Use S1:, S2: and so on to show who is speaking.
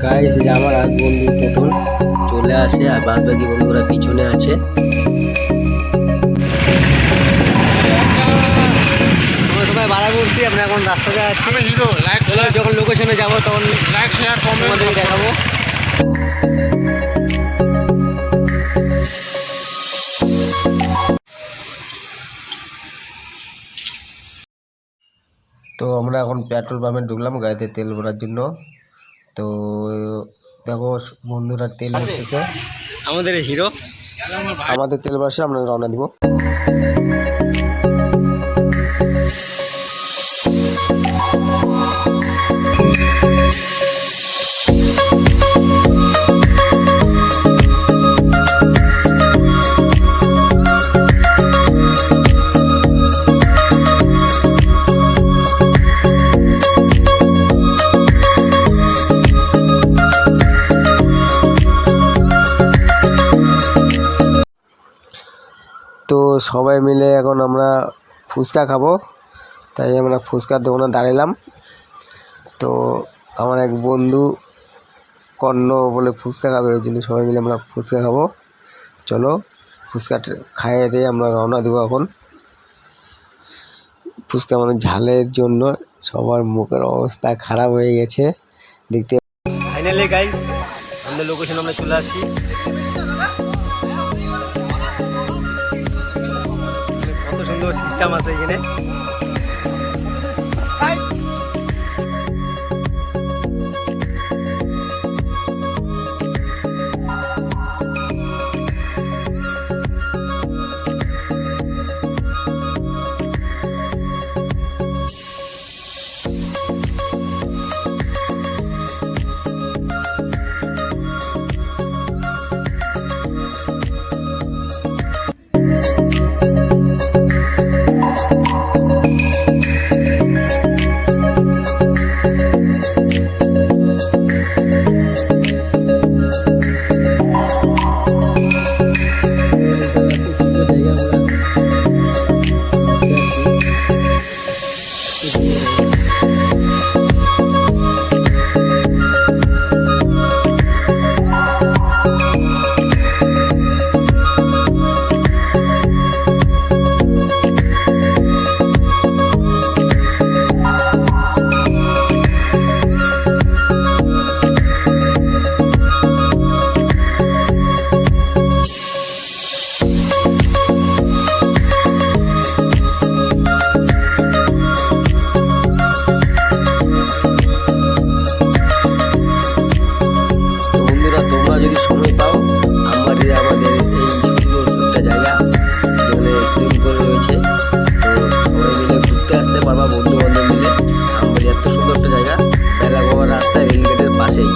S1: Guys এই যে আমার এক বন্ধু টোটল চলে আসে আর বাদ বাকি বন্ধুরা পিছনে আছে। আমরা সবাই বাড়া করছি, আমরা এখন রাস্তাতে আছি।
S2: আমি হিরো লাইক
S1: যখন লোকেশনে যাবো তখন
S2: লাইক শেয়ার কমেন্ট
S1: দেখাবো। তো আমরা এখন পেট্রোল পাম্পে ঢুকলাম গাড়িতে তেল ভরার জন্য। তো দেখো বন্ধুরা তেল ভরতেছে, আমাদের হিরো আমাদের তেল ভরছে, আমরা রওনা দিব। তো সবাই মিলে এখন আমরা ফুচকা খাবো, তাই আমরা ফুচকার দোকানে দাঁড়ালাম। তো আমার এক বন্ধু কর্ণ বলে ফুচকা খাবে, ওই জন্য সবাই মিলে আমরা ফুচকা খাবো। চলো ফুচকা খাইয়ে দিয়ে আমরা রওনা দেবো। এখন ফুচকা আমাদের ঝালের জন্য সবার মুখের অবস্থা খারাপ হয়ে গেছে দেখতে। ফাইনালি গাইস আমাদের লোকেশন আমরা চলে আসি। কত সুন্দর সিস্টেম আছে এখানে। যদি সময় পাও আমাদের এই সুন্দর একটা জায়গা যেখানে সুইমিং পুল রয়েছে, তো সবাই মিলে ঘুরতে আসতে পারবা বন্ধু বান্ধব মিলে। আমাদের এত সুন্দর একটা জায়গা, বেলা গোয়া রাস্তায় রেলগেটের পাশেই।